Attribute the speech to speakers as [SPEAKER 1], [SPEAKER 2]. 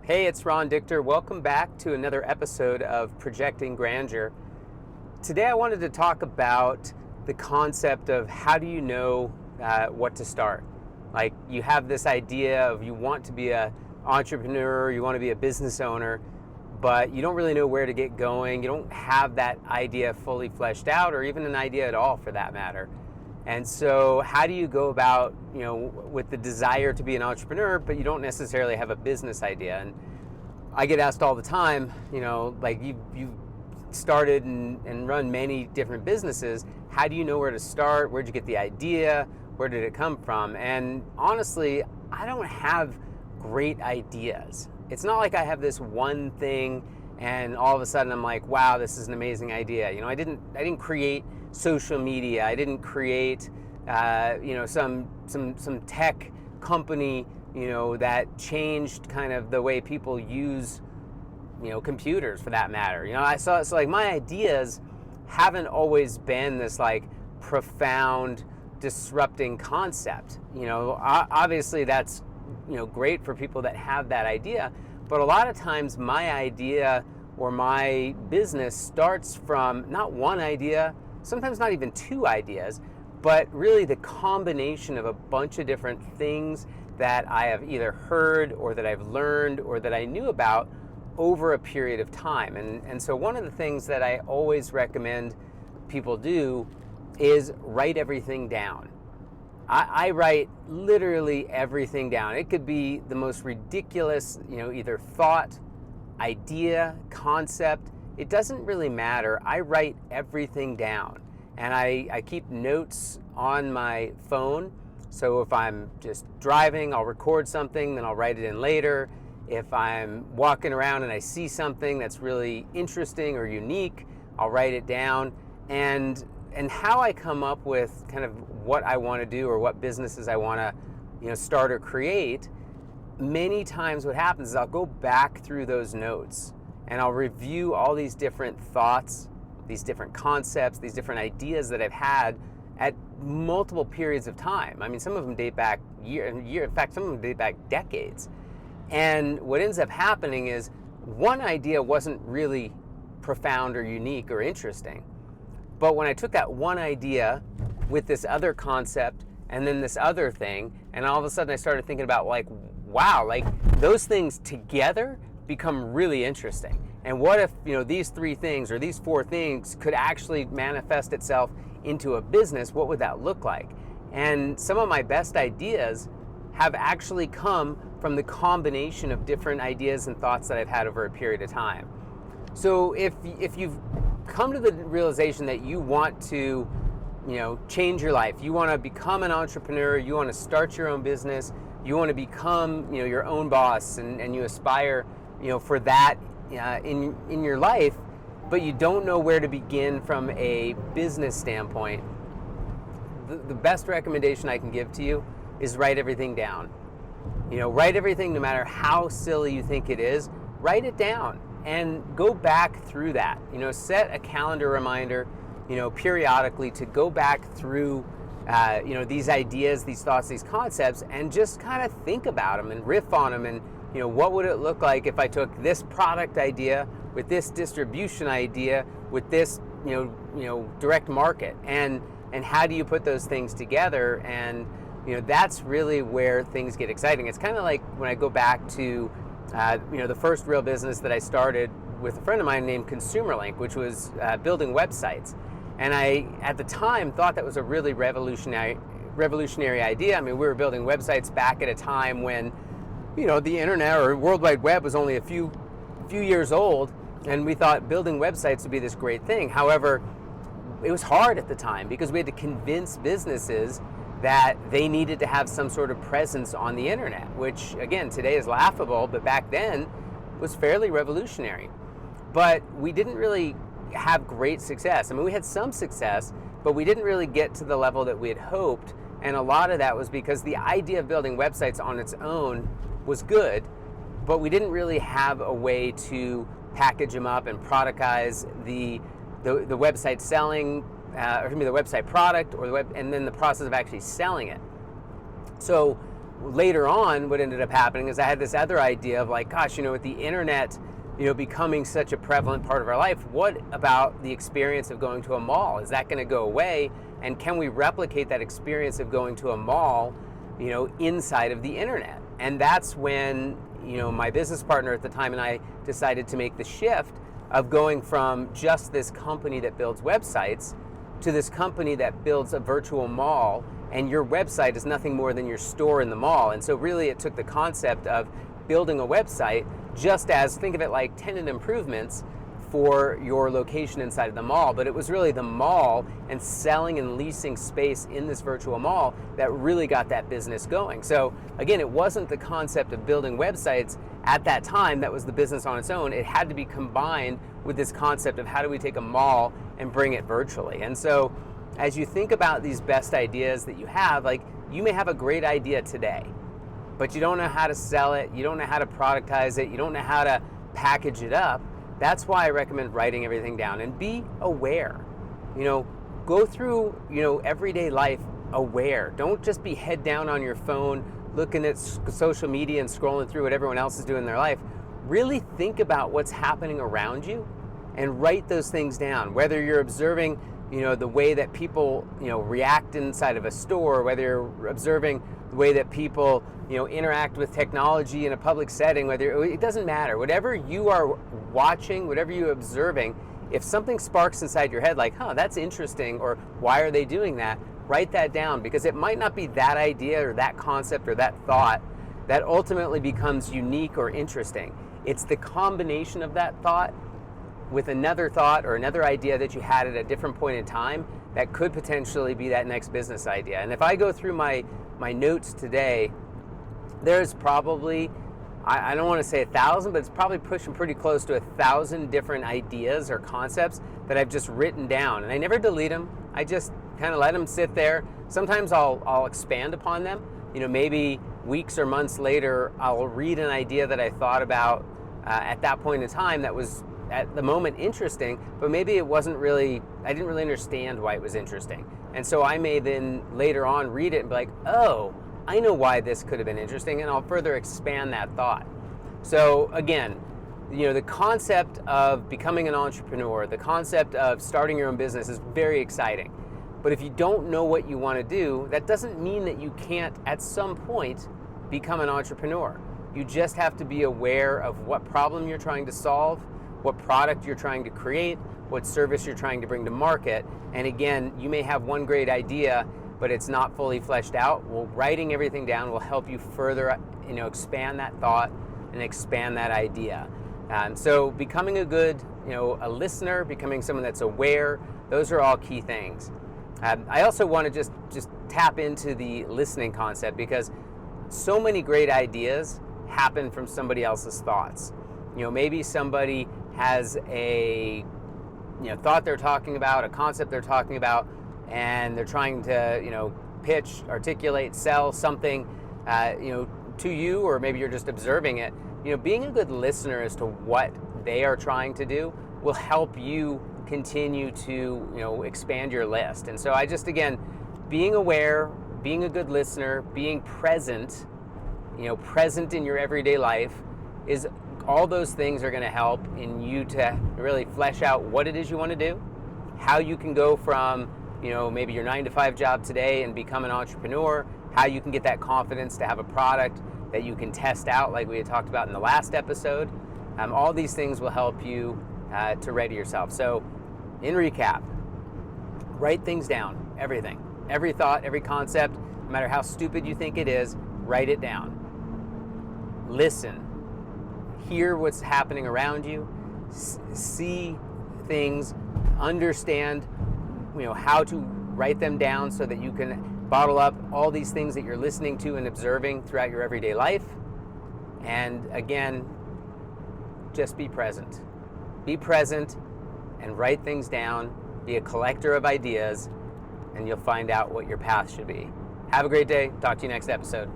[SPEAKER 1] Hey, it's Ron Dichter. Welcome back to another episode of Projecting Grandeur. Today I wanted to talk about the concept of how do you know what to start. Like, you have this idea of you want to be an entrepreneur, you want to be a business owner, but you don't really know where to get going. You don't have that idea fully fleshed out, or even an idea at all for that matter. And so how do you go about, with the desire to be an entrepreneur, but you don't necessarily have a business idea? And I get asked all the time, like you've started and run many different businesses. How do you know where to start? Where'd you get the idea? Where did it come from? And honestly, I don't have great ideas. It's not like I have this one thing and all of a sudden I'm like, wow, this is an amazing idea. I didn't create social media. I didn't create, some tech company, that changed kind of the way people use, computers for that matter. So like my ideas haven't always been this like profound, disrupting concept. Obviously that's, great for people that have that idea, but a lot of times my idea or my business starts from not one idea, sometimes not even two ideas, but really the combination of a bunch of different things that I have either heard or that I've learned or that I knew about over a period of time. And so one of the things that I always recommend people do is write everything down. I write literally everything down. It could be the most ridiculous, either thought, idea, concept. It doesn't really matter. I write everything down. And I keep notes on my phone. So if I'm just driving, I'll record something, then I'll write it in later. If I'm walking around and I see something that's really interesting or unique, I'll write it down. And how I come up with kind of what I want to do or what businesses I want to, start or create, many times what happens is I'll go back through those notes and I'll review all these different thoughts, these different concepts, these different ideas that I've had at multiple periods of time. I mean, some of them date back in fact, some of them date back decades. And what ends up happening is one idea wasn't really profound or unique or interesting. But when I took that one idea with this other concept and then this other thing, and all of a sudden I started thinking about like, wow, like those things together become really interesting. And what if, these three things or these four things could actually manifest itself into a business? What would that look like? And some of my best ideas have actually come from the combination of different ideas and thoughts that I've had over a period of time. So if you've come to the realization that you want to, change your life, you want to become an entrepreneur, you want to start your own business, you want to become, your own boss, and you aspire, for that in your life, but you don't know where to begin from a business standpoint, the best recommendation I can give to you is write everything down. Write everything, no matter how silly you think it is, write it down and go back through that. Set a calendar reminder, periodically to go back through, these ideas, these thoughts, these concepts, and just kind of think about them and riff on them. And, what would it look like if I took this product idea with this distribution idea with this, direct market, and how do you put those things together? And, that's really where things get exciting. It's kind of like when I go back to, the first real business that I started with a friend of mine named ConsumerLink, which was building websites. And I, at the time, thought that was a really revolutionary idea. I mean, we were building websites back at a time when, the internet or World Wide Web was only a few years old, and we thought building websites would be this great thing. However, it was hard at the time because we had to convince businesses that they needed to have some sort of presence on the internet, which again, today is laughable, but back then was fairly revolutionary. But we didn't really have great success. I mean, we had some success, but we didn't really get to the level that we had hoped. And a lot of that was because the idea of building websites on its own was good, but we didn't really have a way to package them up and productize the website selling, or the website product or the web, and then the process of actually selling it. So later on, what ended up happening is I had this other idea of like, gosh, with the internet, becoming such a prevalent part of our life, what about the experience of going to a mall? Is that going to go away? And can we replicate that experience of going to a mall, inside of the internet? And that's when, my business partner at the time and I decided to make the shift of going from just this company that builds websites to this company that builds a virtual mall, and your website is nothing more than your store in the mall. And so really it took the concept of building a website just as, think of it like tenant improvements for your location inside of the mall, but it was really the mall and selling and leasing space in this virtual mall that really got that business going. So again, it wasn't the concept of building websites at that time that was the business on its own. It had to be combined with this concept of how do we take a mall and bring it virtually. And so as you think about these best ideas that you have, like you may have a great idea today, but you don't know how to sell it, you don't know how to productize it, you don't know how to package it up. That's why I recommend writing everything down and be aware. Go through, everyday life aware. Don't just be head down on your phone, looking at social media and scrolling through what everyone else is doing in their life. Really think about what's happening around you and write those things down. Whether you're observing, the way that people, react inside of a store, whether you're observing the way that people, interact with technology in a public setting, it doesn't matter. Whatever you are watching, whatever you're observing, if something sparks inside your head like, that's interesting, or why are they doing that, write that down, because it might not be that idea or that concept or that thought that ultimately becomes unique or interesting. It's the combination of that thought with another thought or another idea that you had at a different point in time that could potentially be that next business idea. And if I go through my notes today, there's probably, I don't want to say 1,000, but it's probably pushing pretty close to 1,000 different ideas or concepts that I've just written down. And I never delete them. I just kind of let them sit there. Sometimes I'll expand upon them. Maybe weeks or months later, I'll read an idea that I thought about at that point in time that was at the moment interesting, but maybe it wasn't really, I didn't really understand why it was interesting. And so I may then later on read it and be like, oh, I know why this could have been interesting, and I'll further expand that thought. So again, the concept of becoming an entrepreneur, the concept of starting your own business is very exciting. But if you don't know what you want to do, that doesn't mean that you can't at some point become an entrepreneur. You just have to be aware of what problem you're trying to solve, what product you're trying to create, what service you're trying to bring to market. And again, you may have one great idea, but it's not fully fleshed out. Well, writing everything down will help you further, expand that thought and expand that idea. So becoming a good, a listener, becoming someone that's aware, those are all key things. I also want to just tap into the listening concept, because so many great ideas happen from somebody else's thoughts. Maybe somebody has a thought they're talking about, a concept they're talking about, and they're trying to pitch, articulate, sell something to you, or maybe you're just observing it. Being a good listener as to what they are trying to do will help you continue to expand your list. And so I just, again, being aware, being a good listener, being present, present in your everyday life, is all those things are going to help in you to really flesh out what it is you want to do, how you can go from maybe your 9-to-5 job today and become an entrepreneur, how you can get that confidence to have a product that you can test out like we had talked about in the last episode. All these things will help you to ready yourself. So in recap, write things down, everything, every thought, every concept, no matter how stupid you think it is, write it down. Listen, hear what's happening around you, see things, understand how to write them down so that you can bottle up all these things that you're listening to and observing throughout your everyday life. And again, just be present. Be present and write things down. Be a collector of ideas, and you'll find out what your path should be. Have a great day. Talk to you next episode.